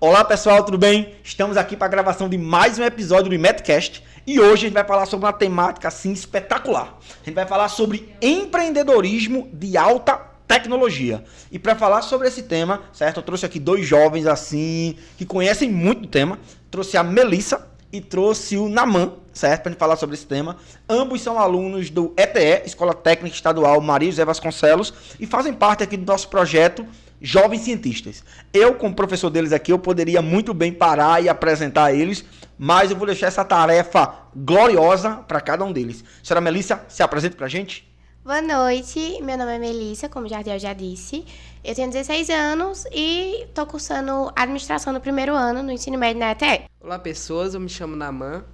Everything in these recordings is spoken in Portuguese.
Olá pessoal, tudo bem? Estamos aqui para a gravação de mais um episódio do IMETcast e hoje a gente vai falar sobre uma temática assim espetacular. A gente vai falar sobre empreendedorismo de alta tecnologia. E para falar sobre esse tema, certo? Eu trouxe aqui dois jovens assim que conhecem muito do tema. Trouxe a Melissa e trouxe o Naman, certo? Para a gente falar sobre esse tema. Ambos são alunos do ETE, Escola Técnica Estadual Maria José Vasconcelos, e fazem parte aqui do nosso projeto Jovens Cientistas. Eu, como professor deles aqui, eu poderia muito bem parar e apresentar eles, mas eu vou deixar essa tarefa gloriosa para cada um deles. Senhora Melissa, se apresente para a gente. Boa noite, meu nome é Melissa, como o Jardiel já disse. Eu tenho 16 anos e estou cursando administração no primeiro ano no ensino médio na ETE. Olá pessoas, eu me chamo Naman,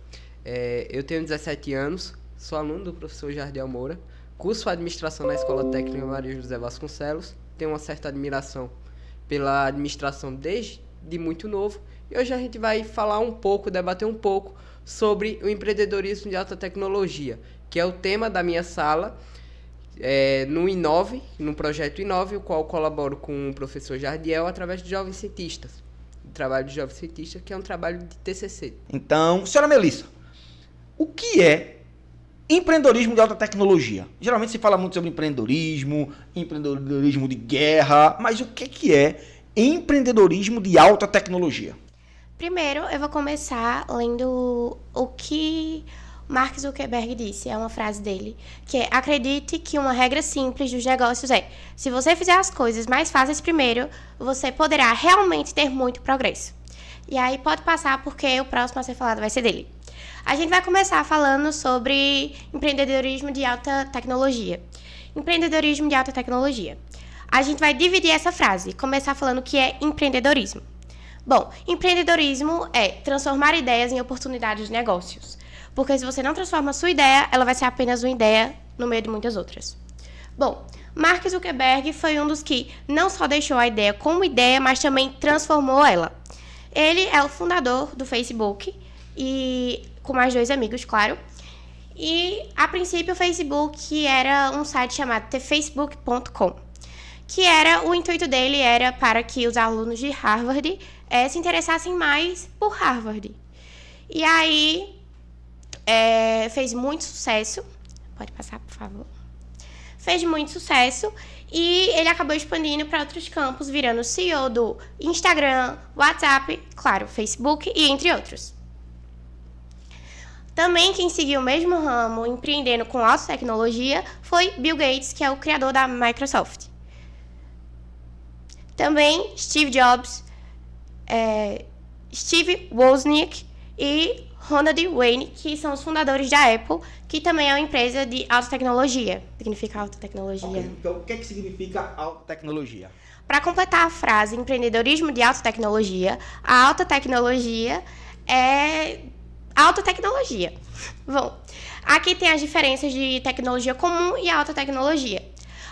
eu tenho 17 anos, sou aluno do professor Jardiel Moura, curso administração na Escola Técnica Maria José Vasconcelos, tenho uma certa admiração pela administração desde muito novo e hoje a gente vai falar um pouco, debater um pouco sobre o empreendedorismo de alta tecnologia, que é o tema da minha sala no Inove, no projeto Inove, o qual colaboro com o professor Jardiel através de Jovens Cientistas. O trabalho de Jovens Cientistas, que é um trabalho de TCC. Então, senhora Melissa, o que é empreendedorismo de alta tecnologia? Geralmente se fala muito sobre empreendedorismo de guerra, mas o que é empreendedorismo de alta tecnologia? Primeiro, eu vou começar lendo o que Mark Zuckerberg disse, é uma frase dele, que é: acredite que uma regra simples dos negócios é: se você fizer as coisas mais fáceis primeiro, você poderá realmente ter muito progresso. E aí pode passar porque o próximo a ser falado vai ser dele. A gente vai começar falando sobre empreendedorismo de alta tecnologia. Empreendedorismo de alta tecnologia. A gente vai dividir essa frase, começar falando o que é empreendedorismo. Bom, empreendedorismo é transformar ideias em oportunidades de negócios. Porque se você não transforma a sua ideia, ela vai ser apenas uma ideia no meio de muitas outras. Bom, Mark Zuckerberg foi um dos que não só deixou a ideia como ideia, mas também transformou ela. Ele é o fundador do Facebook, e com mais dois amigos, claro. E, a princípio, o Facebook era um site chamado thefacebook.com, que o intuito dele era para que os alunos de Harvard se interessassem mais por Harvard. E aí fez muito sucesso. Pode passar, por favor. Fez muito sucesso e ele acabou expandindo para outros campos, virando CEO do Instagram, WhatsApp, claro, Facebook e entre outros. Também quem seguiu o mesmo ramo, empreendendo com alta tecnologia, foi Bill Gates, que é o criador da Microsoft. Também Steve Jobs, Steve Wozniak e Ronald Wayne, que são os fundadores da Apple, que também é uma empresa de alta tecnologia. Significa alta tecnologia. Okay, então, o que significa alta tecnologia? Para completar a frase empreendedorismo de alta tecnologia, a alta tecnologia é alta tecnologia. Bom, aqui tem as diferenças de tecnologia comum e alta tecnologia.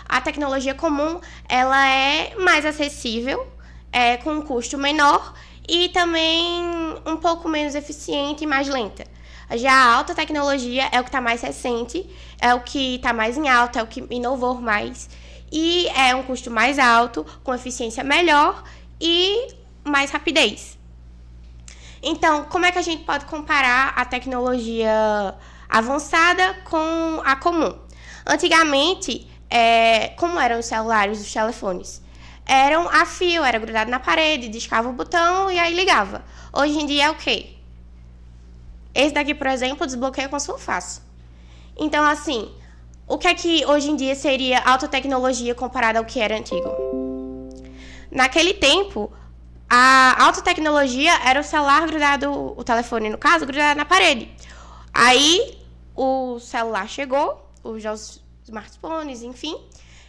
A tecnologia comum, ela é mais acessível, com um custo menor e também um pouco menos eficiente e mais lenta. Já a alta tecnologia é o que está mais recente, é o que está mais em alta, é o que inovou mais e é um custo mais alto, com eficiência melhor e mais rapidez. Então, como é que a gente pode comparar a tecnologia avançada com a comum? Antigamente, como eram os celulares, os telefones? Eram a fio, era grudado na parede, discava o botão e aí ligava. Hoje em dia é o quê? Esse daqui, por exemplo, desbloqueia com a sua face. Então, assim, o que é que hoje em dia seria alta tecnologia comparada ao que era antigo? Naquele tempo, a alta tecnologia era o celular grudado, o telefone, no caso, grudado na parede. Aí, o celular chegou, os smartphones, enfim,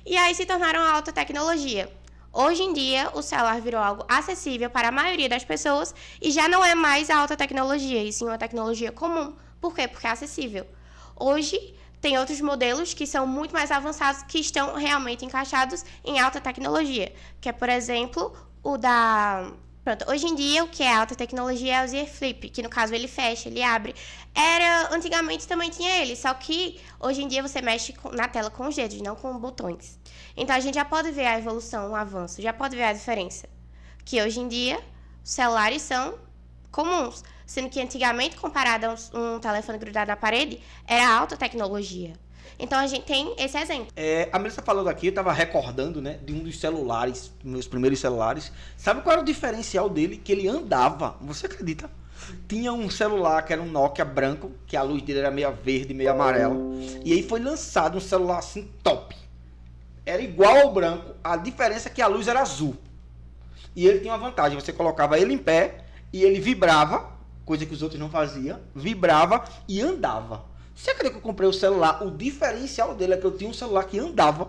e aí se tornaram a alta tecnologia. Hoje em dia, o celular virou algo acessível para a maioria das pessoas e já não é mais a alta tecnologia, e sim uma tecnologia comum. Por quê? Porque é acessível. Hoje, tem outros modelos que são muito mais avançados que estão realmente encaixados em alta tecnologia, que é, por exemplo, o da Pronto, hoje em dia o que é alta tecnologia é o Z Flip, que no caso ele fecha, ele abre. Antigamente também tinha ele, só que hoje em dia você mexe na tela com os dedos, não com botões. Então a gente já pode ver a evolução, o avanço, já pode ver a diferença. Que hoje em dia celulares são comuns, sendo que antigamente, comparado a um telefone grudado na parede, era alta tecnologia. Então, a gente tem esse exemplo. A Melissa falando aqui, eu estava recordando, né, de um dos celulares, meus primeiros celulares. Sabe qual era o diferencial dele? Que ele andava, você acredita? Tinha um celular que era um Nokia branco, que a luz dele era meio verde, meio amarelo. E aí foi lançado um celular assim top. Era igual ao branco, a diferença é que a luz era azul. E ele tinha uma vantagem, você colocava ele em pé e ele vibrava, coisa que os outros não faziam, vibrava e andava. Você acredita que eu comprei o celular? O diferencial dele é que eu tinha um celular que andava.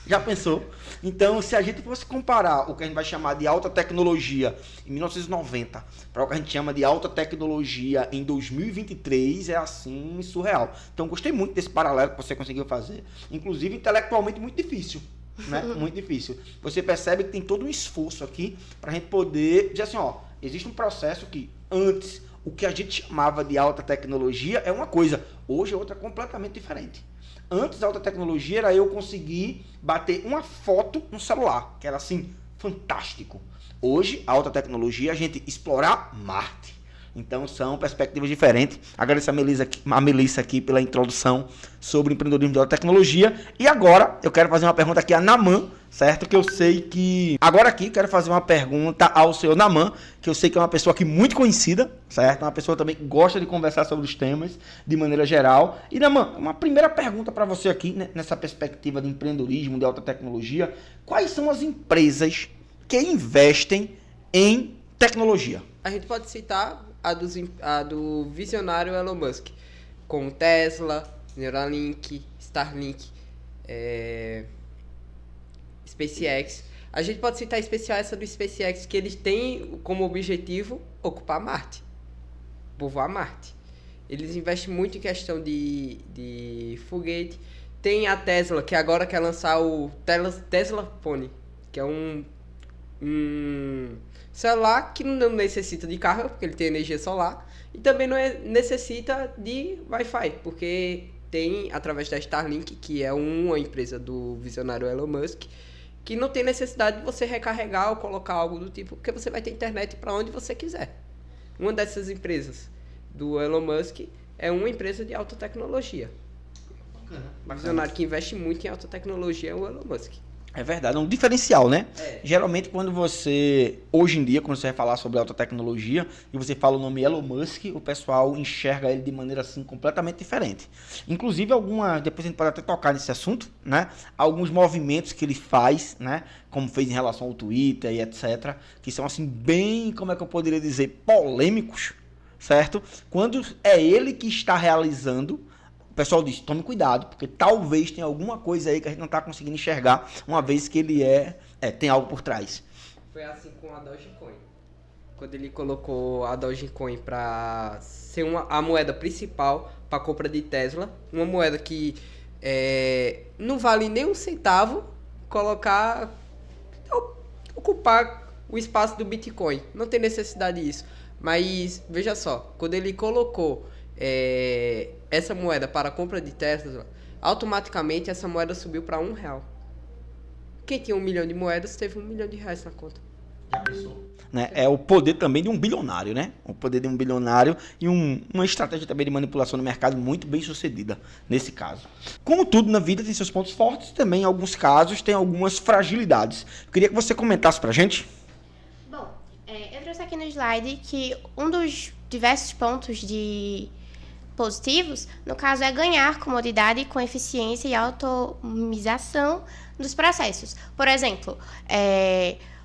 Já pensou? Então, se a gente fosse comparar o que a gente vai chamar de alta tecnologia em 1990 para o que a gente chama de alta tecnologia em 2023, é assim, surreal. Então, gostei muito desse paralelo que você conseguiu fazer. Inclusive, intelectualmente, muito difícil. Né? Muito difícil. Você percebe que tem todo um esforço aqui para a gente poder dizer assim, ó, existe um processo que antes o que a gente chamava de alta tecnologia é uma coisa, hoje é outra completamente diferente. Antes da alta tecnologia era eu conseguir bater uma foto no celular, que era assim, fantástico. Hoje, a alta tecnologia é a gente explorar Marte. Então, são perspectivas diferentes. Agradeço a Melissa aqui pela introdução sobre empreendedorismo de alta tecnologia. E agora, eu quero fazer uma pergunta aqui a Naman, certo? Que eu sei que... Agora aqui, quero fazer uma pergunta ao senhor Naman, que eu sei que é uma pessoa aqui muito conhecida, certo? Uma pessoa também que gosta de conversar sobre os temas de maneira geral. E, Naman, uma primeira pergunta para você aqui, né, nessa perspectiva de empreendedorismo de alta tecnologia. Quais são as empresas que investem em tecnologia? A gente pode citar a do visionário Elon Musk, com Tesla, Neuralink, Starlink, SpaceX. A gente pode citar especial essa do SpaceX, que eles têm como objetivo ocupar Marte, povoar Marte. Eles investem muito em questão de foguete. Tem a Tesla, que agora quer lançar o Tesla Phone, que é um celular que não necessita de carga, porque ele tem energia solar, e também não necessita de Wi-Fi, porque tem, através da Starlink, que é uma empresa do visionário Elon Musk, que não tem necessidade de você recarregar ou colocar algo do tipo, porque você vai ter internet para onde você quiser. Uma dessas empresas do Elon Musk é uma empresa de alta tecnologia. O visionário que investe muito em alta tecnologia é o Elon Musk. É verdade, é um diferencial, né? Geralmente, quando você, hoje em dia, quando você vai falar sobre alta tecnologia e você fala o nome Elon Musk, o pessoal enxerga ele de maneira assim completamente diferente. Inclusive, depois a gente pode até tocar nesse assunto, né? Alguns movimentos que ele faz, né? Como fez em relação ao Twitter e etc., que são assim bem, como é que eu poderia dizer, polêmicos, certo? Quando é ele que está realizando, o pessoal diz, tome cuidado, porque talvez tenha alguma coisa aí que a gente não está conseguindo enxergar, uma vez que ele tem algo por trás. Foi assim com a Dogecoin. Quando ele colocou a Dogecoin para ser a moeda principal para compra de Tesla, uma moeda que não vale nem um centavo, ocupar o espaço do Bitcoin. Não tem necessidade disso. Mas, veja só, quando ele colocou essa moeda para a compra de Tesla, automaticamente essa moeda subiu para R$1. Quem tinha 1 milhão de moedas teve R$1 milhão na conta. Já pensou? Né? É o poder também de um bilionário, né? O poder de um bilionário e uma estratégia também de manipulação no mercado muito bem sucedida nesse caso. Como tudo na vida tem seus pontos fortes e também em alguns casos tem algumas fragilidades. Eu queria que você comentasse pra gente. Bom, eu trouxe aqui no slide que um dos diversos pontos positivos, no caso, é ganhar comodidade com eficiência e automização dos processos. Por exemplo,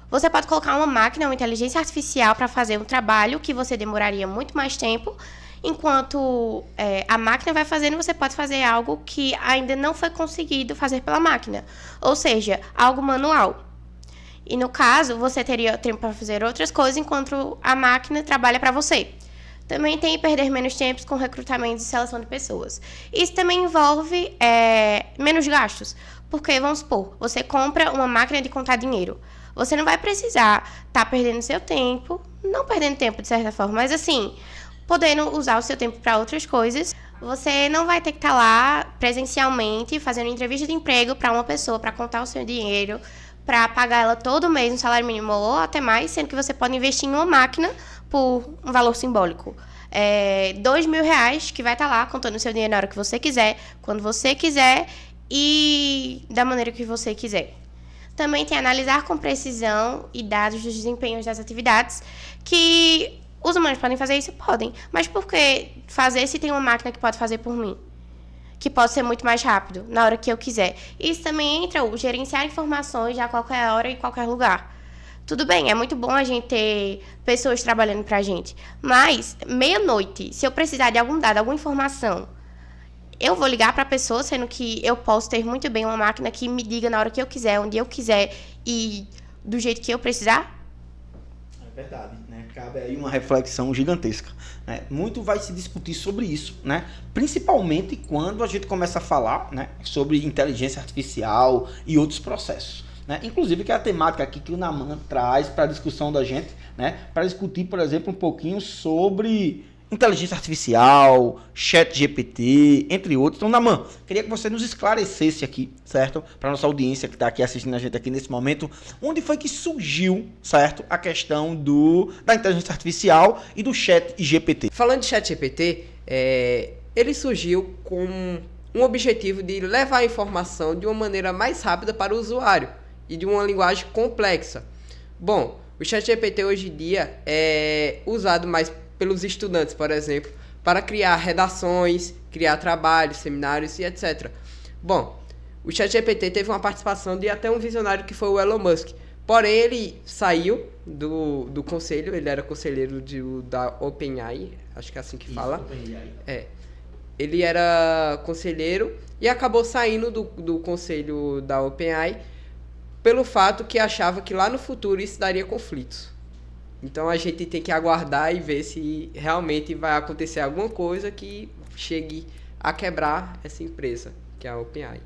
você pode colocar uma máquina, uma inteligência artificial para fazer um trabalho que você demoraria muito mais tempo, enquanto a máquina vai fazendo, você pode fazer algo que ainda não foi conseguido fazer pela máquina, ou seja, algo manual. E no caso, você teria tempo para fazer outras coisas enquanto a máquina trabalha para você. Também tem perder menos tempo com recrutamento e seleção de pessoas. Isso também envolve menos gastos. Porque, vamos supor, você compra uma máquina de contar dinheiro. Você não vai precisar estar perdendo seu tempo, não perdendo tempo de certa forma, mas assim, podendo usar o seu tempo para outras coisas. Você não vai ter que estar lá presencialmente fazendo entrevista de emprego para uma pessoa, para contar o seu dinheiro, para pagar ela todo mês um salário mínimo ou até mais, sendo que você pode investir em uma máquina por um valor simbólico. R$2.000 que vai estar lá contando o seu dinheiro na hora que você quiser, quando você quiser e da maneira que você quiser. Também tem analisar com precisão e dados dos desempenhos das atividades, que os humanos podem fazer isso? Podem. Mas por que fazer se tem uma máquina que pode fazer por mim? Que pode ser muito mais rápido, na hora que eu quiser. Isso também entra o gerenciar informações a qualquer hora e qualquer lugar. Tudo bem, é muito bom a gente ter pessoas trabalhando pra gente. Mas, meia-noite, se eu precisar de algum dado, alguma informação, eu vou ligar para a pessoa, sendo que eu posso ter muito bem uma máquina que me diga na hora que eu quiser, onde eu quiser e do jeito que eu precisar? É verdade, né? Cabe aí uma reflexão gigantesca, né? Muito vai se discutir sobre isso, né? Principalmente quando a gente começa a falar, né, sobre inteligência artificial e outros processos, né? Inclusive que é a temática aqui que o Naman traz para a discussão da gente, né? Para discutir, por exemplo, um pouquinho sobre inteligência artificial, chat GPT, entre outros. Então, Naman, queria que você nos esclarecesse aqui, certo? Para nossa audiência que está aqui assistindo a gente aqui nesse momento, onde foi que surgiu, certo? A questão da inteligência artificial e do chat GPT. Falando de chat GPT, ele surgiu com um objetivo de levar a informação de uma maneira mais rápida para o usuário e de uma linguagem complexa. Bom, o chat GPT hoje em dia é usado mais pelos estudantes, por exemplo, para criar redações, criar trabalhos, seminários e etc. Bom, o ChatGPT teve uma participação de até um visionário que foi o Elon Musk. Porém, ele saiu do conselho, ele era conselheiro da OpenAI, acho que é assim que fala. Ele era conselheiro e acabou saindo do conselho da OpenAI pelo fato que achava que lá no futuro isso daria conflitos. Então a gente tem que aguardar e ver se realmente vai acontecer alguma coisa que chegue a quebrar essa empresa, que é a OpenAI.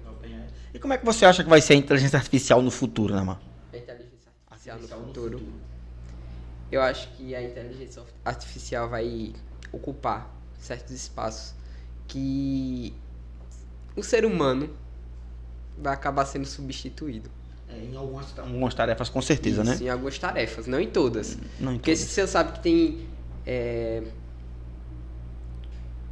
E como é que você acha que vai ser a inteligência artificial no futuro, Naman? A inteligência artificial no futuro. Eu acho que a inteligência artificial vai ocupar certos espaços que o ser humano vai acabar sendo substituído. Em algumas tarefas, com certeza, isso, né? Em algumas tarefas, não em todas. Não em Porque todas. se você sabe que tem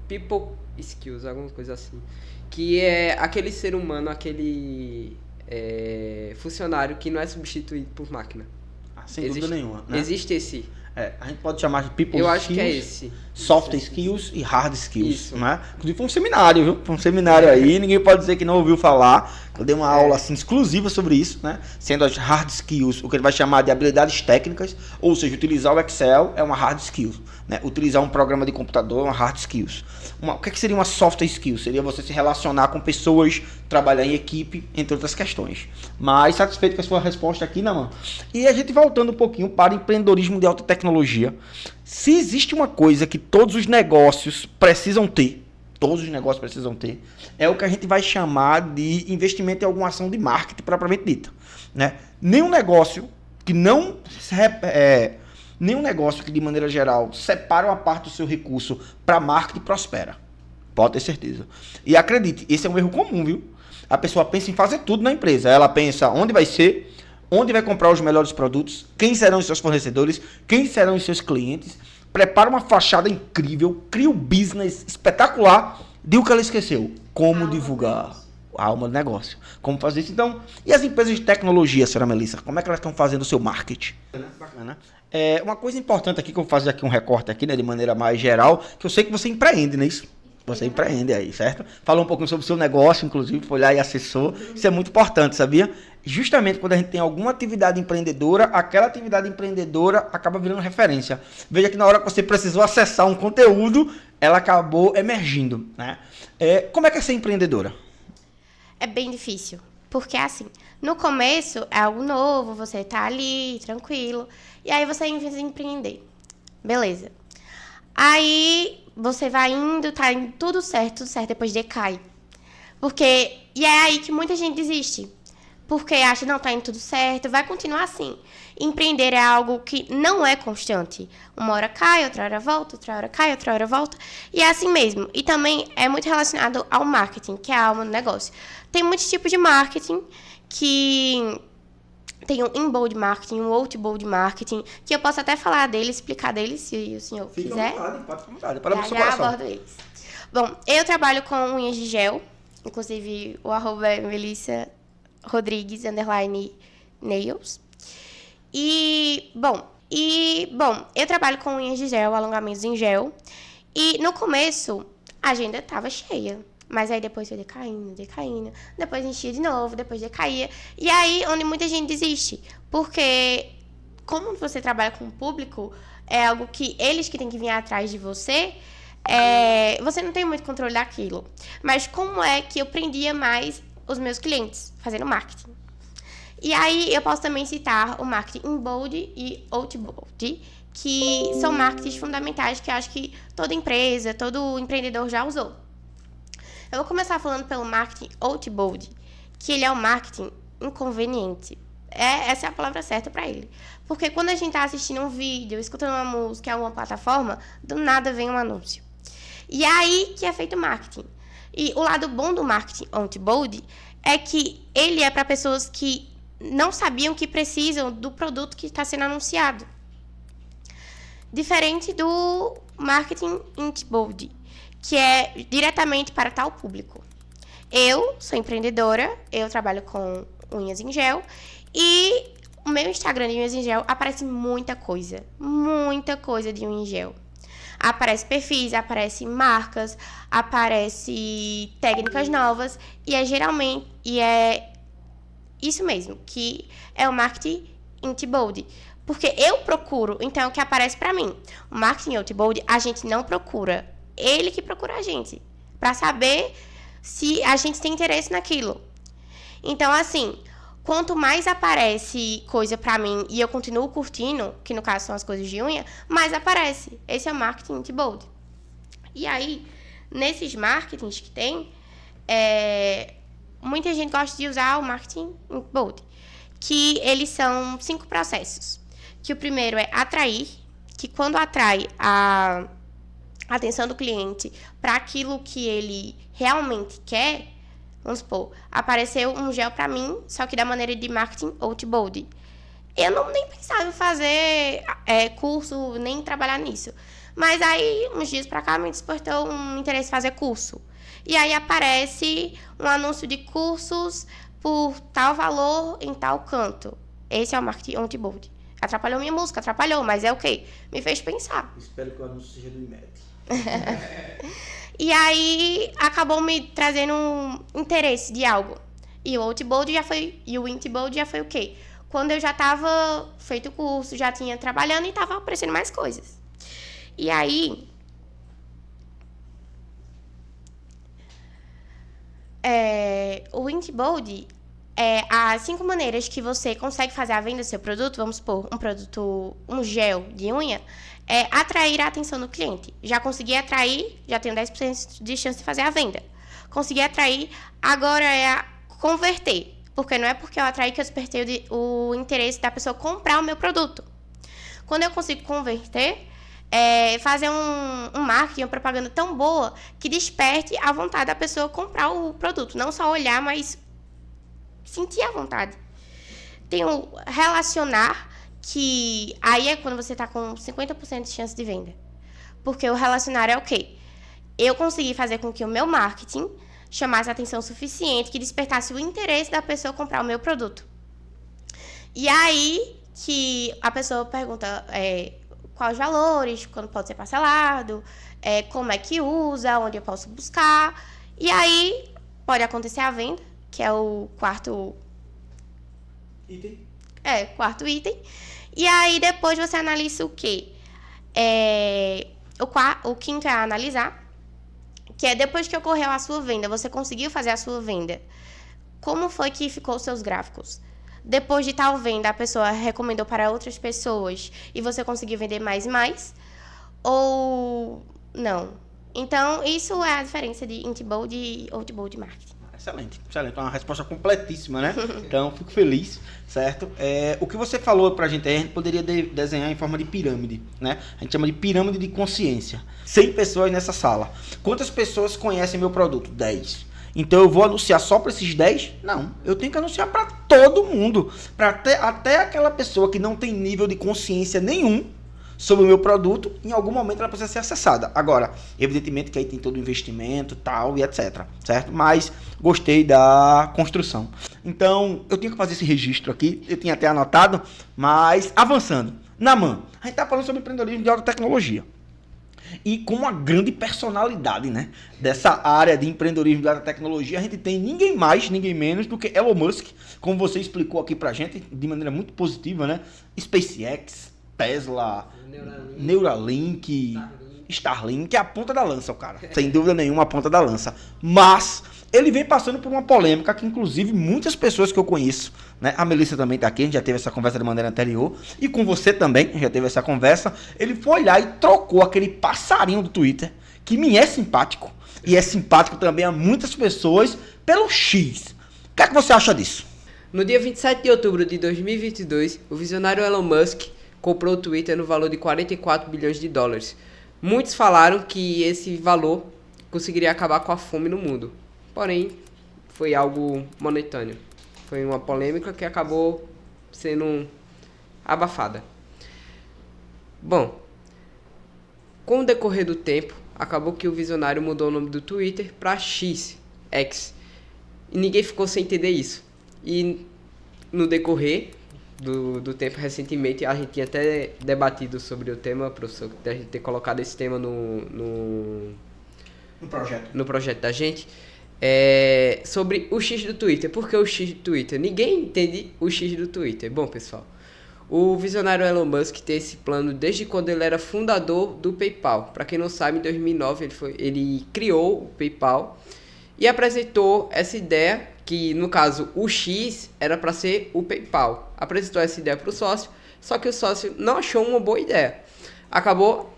people skills, alguma coisa assim, que é aquele ser humano, aquele funcionário que não é substituído por máquina. Sem dúvida nenhuma, né? Existe esse. A gente pode chamar de people Eu skills, acho que é esse. soft skills e hard skills, Isso. né? Inclusive foi um seminário, viu? Foi um seminário aí, ninguém pode dizer que não ouviu falar. Eu dei uma aula assim exclusiva sobre isso, né? Sendo as hard skills, o que ele vai chamar de habilidades técnicas, ou seja, utilizar o Excel é uma hard skill, né? Utilizar um programa de computador é uma hard skills. O que seria uma soft skill? Seria você se relacionar com pessoas, trabalhar em equipe, entre outras questões. Mas satisfeito com a sua resposta aqui, Naman. E a gente voltando um pouquinho para empreendedorismo de alta tecnologia. Se existe uma coisa que todos os negócios precisam ter, é o que a gente vai chamar de investimento em alguma ação de marketing propriamente dita, né? Nenhum negócio que de maneira geral separa uma parte do seu recurso para marketing prospera. Pode ter certeza. E acredite, esse é um erro comum, viu? A pessoa pensa em fazer tudo na empresa. Ela pensa onde vai ser, onde vai comprar os melhores produtos, quem serão os seus fornecedores, quem serão os seus clientes. Prepara uma fachada incrível, cria um business espetacular. Diga o que ela esqueceu. Como divulgar a alma do negócio. Como fazer isso. Então, e as empresas de tecnologia, senhora Melissa? Como é que elas estão fazendo o seu marketing? Bacana. Uma coisa importante aqui, que eu vou fazer aqui um recorte aqui, né, de maneira mais geral, que eu sei que você empreende, não é isso? Você empreende aí, certo? Falou um pouquinho sobre o seu negócio, inclusive, foi lá e acessou. Isso é muito importante, sabia? Justamente quando a gente tem alguma atividade empreendedora, aquela atividade empreendedora acaba virando referência. Veja que na hora que você precisou acessar um conteúdo, ela acabou emergindo, né? Como é que é ser empreendedora? É bem difícil. Porque, assim, no começo é algo novo, você tá ali, tranquilo. E aí você inventa em empreender. Beleza. Aí você vai indo, tá indo tudo certo, depois decai. E é aí que muita gente desiste. Porque acha, não, tá indo tudo certo, vai continuar assim. Empreender é algo que não é constante. Uma hora cai, outra hora volta, outra hora cai, outra hora volta. E é assim mesmo. E também é muito relacionado ao marketing, que é a alma do negócio. Tem muitos tipos de marketing que Tem um inbound marketing, um outbound marketing, que eu posso até falar deles, explicar deles, se o senhor quiser. Pode ficar à vontade. Para o seu Já coração. abordo eles. Bom, eu trabalho com unhas de gel, inclusive o arroba é Melissa Rodrigues, _nails. Bom, eu trabalho com unhas de gel, alongamentos em gel. E no começo, a agenda estava cheia. Mas aí depois foi decaindo. Depois enchia de novo, depois decaía. E aí, onde muita gente desiste. Porque, como você trabalha com o público, é algo que eles que têm que vir atrás de você, você não tem muito controle daquilo. Mas como é que eu prendia mais os meus clientes fazendo marketing? E aí, eu posso também citar o marketing inbound e outbound, que são marketings fundamentais que eu acho que toda empresa, todo empreendedor já usou. Eu vou começar falando pelo marketing outbound, que ele é um marketing inconveniente. Essa é a palavra certa para ele. Porque quando a gente está assistindo um vídeo, escutando uma música em alguma plataforma, do nada vem um anúncio. E é aí que é feito o marketing. E o lado bom do marketing outbound é que ele é para pessoas que não sabiam que precisam do produto que está sendo anunciado. Diferente do marketing inbound, que é diretamente para tal público. Eu sou empreendedora, eu trabalho com unhas em gel e o meu Instagram de unhas em gel aparece muita coisa de unha em gel. Aparece perfis, aparece marcas, aparece técnicas novas e é isso mesmo, que é o marketing outbound. Porque eu procuro, então é o que aparece para mim. O marketing outbound a gente não procura. Ele que procura a gente, para saber se a gente tem interesse naquilo. Então, assim, quanto mais aparece coisa para mim e eu continuo curtindo, que no caso são as coisas de unha, mais aparece. Esse é o marketing outbound. E aí, nesses marketings que tem, muita gente gosta de usar o marketing outbound, que eles são 5 processos. Que o primeiro é atrair, que quando atrai a atenção do cliente para aquilo que ele realmente quer, vamos supor, apareceu um gel para mim, só que da maneira de marketing outbound. Eu nem pensava em fazer curso, nem trabalhar nisso. Mas aí, uns dias para cá, me despertou um interesse em fazer curso. E aí aparece um anúncio de cursos por tal valor em tal canto. Esse é o marketing outbound. Atrapalhou minha música, mas é o quê? Me fez pensar. Espero que o anúncio seja do IMET. E aí acabou me trazendo um interesse de algo. E o outbound e o inbound já foi o quê? Quando eu já estava feito o curso, já tinha trabalhando e estava aparecendo mais coisas. E aí o inbound as 5 maneiras que você consegue fazer a venda do seu produto, vamos supor, um gel de unha, é atrair a atenção do cliente. Já consegui atrair, já tenho 10% de chance de fazer a venda. Consegui atrair, agora é converter. Porque não é porque eu atraí que eu despertei o interesse da pessoa comprar o meu produto. Quando eu consigo converter, fazer um marketing, uma propaganda tão boa que desperte a vontade da pessoa comprar o produto. Não só olhar, mas sentir a vontade. Tem o relacionar, que aí é quando você está com 50% de chance de venda. Porque o relacionar é o quê? Eu consegui fazer com que o meu marketing chamasse a atenção suficiente, que despertasse o interesse da pessoa comprar o meu produto. E aí que a pessoa pergunta quais os valores, quando pode ser parcelado, como é que usa, onde eu posso buscar. E aí pode acontecer a venda, que é o quarto item. Quarto item. E aí depois você analisa o quê? O quinto é analisar, que é depois que ocorreu a sua venda, você conseguiu fazer a sua venda. Como foi que ficou os seus gráficos? Depois de tal venda, a pessoa recomendou para outras pessoas e você conseguiu vender mais e mais? Ou não? Então, isso é a diferença de inbound e outbound marketing. Excelente. Uma resposta completíssima, né? Então, fico feliz, certo? O que você falou pra gente aí, a gente poderia desenhar em forma de pirâmide, né? A gente chama de pirâmide de consciência. 100 pessoas nessa sala. Quantas pessoas conhecem meu produto? 10. Então eu vou anunciar só para esses 10? Não, eu tenho que anunciar para todo mundo, para até aquela pessoa que não tem nível de consciência nenhum sobre o meu produto, em algum momento ela precisa ser acessada. Agora, evidentemente que aí tem todo o investimento, tal e etc, certo? Mas gostei da construção. Então, eu tenho que fazer esse registro aqui, eu tinha até anotado, mas avançando. Naman, a gente está falando sobre empreendedorismo de alta tecnologia. E com uma grande personalidade, né, dessa área de empreendedorismo de alta tecnologia, a gente tem ninguém mais, ninguém menos do que Elon Musk, como você explicou aqui pra gente, de maneira muito positiva, né? SpaceX, Tesla, Neuralink, Starlink, é a ponta da lança, o cara. Sem dúvida nenhuma, a ponta da lança. Mas ele vem passando por uma polêmica que, inclusive, muitas pessoas que eu conheço, né? A Melissa também está aqui, a gente já teve essa conversa de maneira anterior. E com você também, já teve essa conversa. Ele foi lá e trocou aquele passarinho do Twitter, que me é simpático, e é simpático também a muitas pessoas, pelo X. O que é que você acha disso? No dia 27 de outubro de 2022, o visionário Elon Musk comprou o Twitter no valor de 44 bilhões de dólares. Muitos falaram que esse valor conseguiria acabar com a fome no mundo. Porém, foi algo momentâneo. Foi uma polêmica que acabou sendo abafada. Bom, com o decorrer do tempo, acabou que o visionário mudou o nome do Twitter para X. E ninguém ficou sem entender isso. E no decorrer do tempo, recentemente, a gente tinha até debatido sobre o tema, professor, a gente ter colocado esse tema no projeto da gente. Sobre o X do Twitter. Por que o X do Twitter? Ninguém entende o X do Twitter. Bom, pessoal, o visionário Elon Musk tem esse plano desde quando ele era fundador do PayPal. Para quem não sabe, em 2009 ele criou o PayPal e apresentou essa ideia que, no caso, o X era para ser o PayPal. Apresentou essa ideia para o sócio, só que o sócio não achou uma boa ideia. Acabou...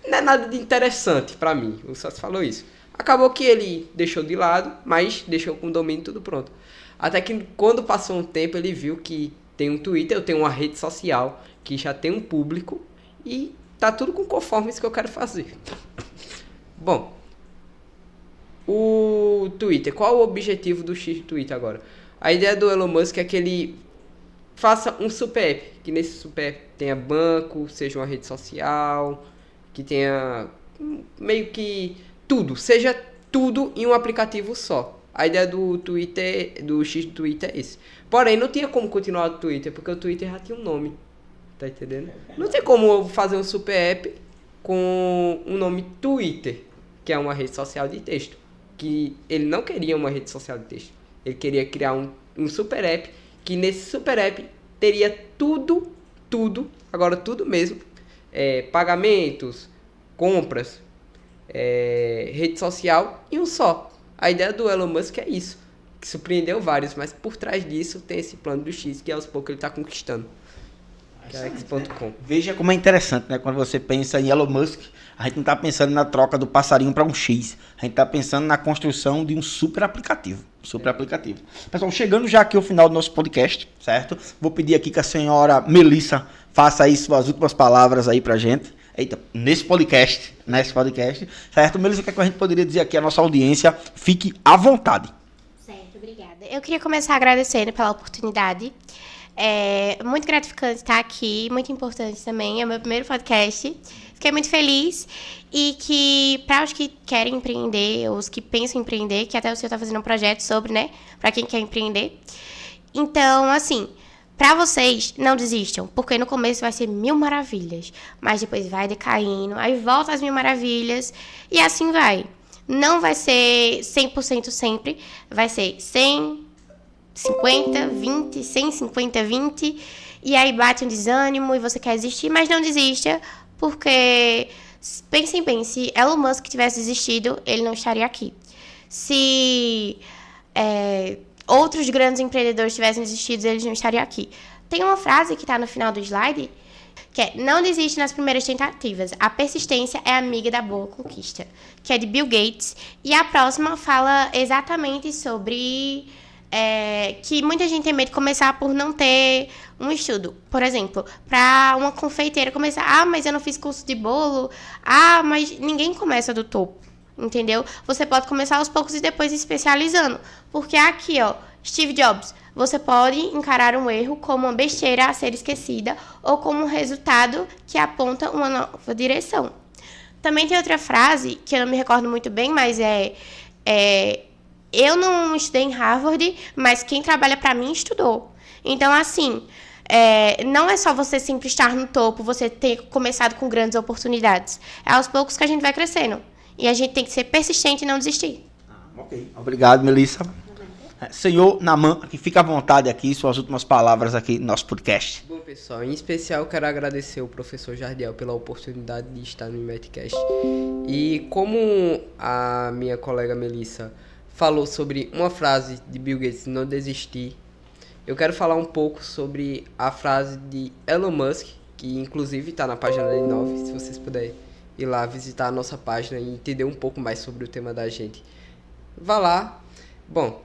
Não é nada de interessante para mim, o sócio falou isso. Acabou que ele deixou de lado, mas deixou com o domínio tudo pronto. Até que quando passou um tempo, ele viu que tem um Twitter, eu tenho uma rede social que já tem um público e tá tudo conforme isso que eu quero fazer. Bom, o Twitter, qual o objetivo do X do Twitter agora? A ideia do Elon Musk é que ele faça um super app, que nesse super app tenha banco, seja uma rede social, que tenha meio que tudo, seja tudo em um aplicativo só. A ideia do Twitter, do X do Twitter é esse. Porém, não tinha como continuar o Twitter, porque o Twitter já tinha um nome. Tá entendendo? Não tem como fazer um super app com o nome Twitter, que é uma rede social de texto. Que ele não queria uma rede social de texto. Ele queria criar um super app, que nesse super app teria tudo, agora tudo mesmo. Pagamentos, compras, rede social e um só. A ideia do Elon Musk é isso, que surpreendeu vários, mas por trás disso tem esse plano do X que aos poucos ele está conquistando. Que é X.com. Veja como é interessante, né? Quando você pensa em Elon Musk, a gente não está pensando na troca do passarinho para um X. A gente está pensando na construção de um super aplicativo. Pessoal, chegando já aqui ao final do nosso podcast, certo? Vou pedir aqui que a senhora Melissa faça aí suas últimas palavras aí pra gente. Eita, nesse podcast, certo? Melissa, o que é que a gente poderia dizer aqui à nossa audiência? Fique à vontade. Certo, obrigada. Eu queria começar agradecendo pela oportunidade. É muito gratificante estar aqui, muito importante também, é o meu primeiro podcast. Fiquei muito feliz e que para os que querem empreender, os que pensam em empreender, que até o senhor está fazendo um projeto sobre, né, para quem quer empreender. Então, assim, para vocês, não desistam, porque no começo vai ser 1000 maravilhas, mas depois vai decaindo, aí volta às 1000 maravilhas e assim vai. Não vai ser 100% sempre, vai ser 100, 50, 20, 100, 50, 20, e aí bate um desânimo e você quer desistir, mas não desista, porque pensem bem, se Elon Musk tivesse desistido, ele não estaria aqui. Se outros grandes empreendedores tivessem desistido, eles não estariam aqui. Tem uma frase que está no final do slide, que é: não desiste nas primeiras tentativas, a persistência é amiga da boa conquista, que é de Bill Gates, e a próxima fala exatamente sobre... que muita gente tem medo de começar por não ter um estudo. Por exemplo, para uma confeiteira começar, mas eu não fiz curso de bolo, mas ninguém começa do topo. entendeu? Você pode começar aos poucos e depois especializando. Porque aqui, ó, Steve Jobs, você pode encarar um erro como uma besteira a ser esquecida ou como um resultado que aponta uma nova direção. Também tem outra frase, que eu não me recordo muito bem, mas eu não estudei em Harvard, mas quem trabalha para mim estudou. Então, assim, não é só você sempre estar no topo, você ter começado com grandes oportunidades. É aos poucos que a gente vai crescendo. E a gente tem que ser persistente e não desistir. Ok. Obrigado, Melissa. Senhor Naman, que fica à vontade aqui, suas últimas palavras aqui no nosso podcast. Bom, pessoal, em especial eu quero agradecer o professor Jardiel pela oportunidade de estar no IMETcast. E como a minha colega Melissa falou sobre uma frase de Bill Gates, não desistir, eu quero falar um pouco sobre a frase de Elon Musk, que inclusive está na página 9, se vocês puderem ir lá visitar a nossa página e entender um pouco mais sobre o tema da gente. Vá lá. Bom,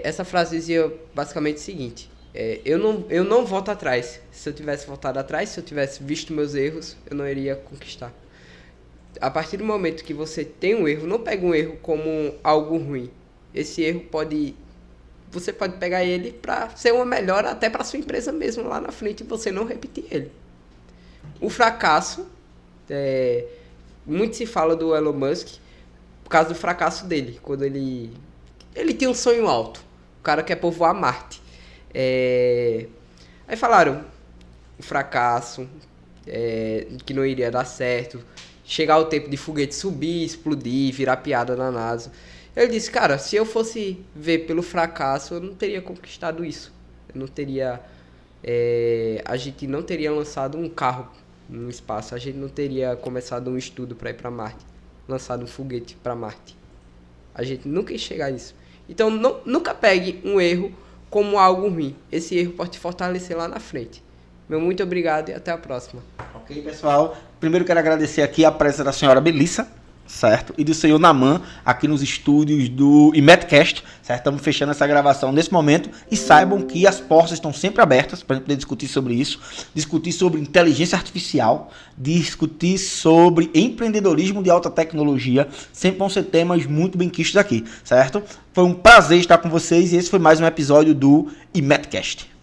essa frase dizia basicamente o seguinte: eu não volto atrás. Se eu tivesse voltado atrás, se eu tivesse visto meus erros, eu não iria conquistar. A partir do momento que você tem um erro, não pega um erro como algo ruim. Esse erro você pode pegar ele para ser uma melhora até para sua empresa mesmo lá na frente e você não repetir ele. O fracasso, muito se fala do Elon Musk por causa do fracasso dele, quando ele tinha um sonho alto. O cara quer povoar Marte. Aí falaram o fracasso, que não iria dar certo, chegar o tempo de foguete subir, explodir, virar piada na NASA. Ele disse, cara, se eu fosse ver pelo fracasso, eu não teria conquistado isso. Eu não teria... a gente não teria lançado um carro no espaço, a gente não teria começado um estudo para ir para Marte, lançado um foguete para Marte. A gente nunca ia chegar nisso. Então, nunca pegue um erro como algo ruim. Esse erro pode te fortalecer lá na frente. Meu muito obrigado e até a próxima. Ok, pessoal. Primeiro quero agradecer aqui a presença da senhora Melissa, certo? E do senhor Naman, aqui nos estúdios do IMETcast, certo? Estamos fechando essa gravação nesse momento e saibam que as portas estão sempre abertas para a gente poder discutir sobre isso, discutir sobre inteligência artificial, discutir sobre empreendedorismo de alta tecnologia. Sempre vão ser temas muito bem quistos aqui, certo? Foi um prazer estar com vocês e esse foi mais um episódio do IMETcast.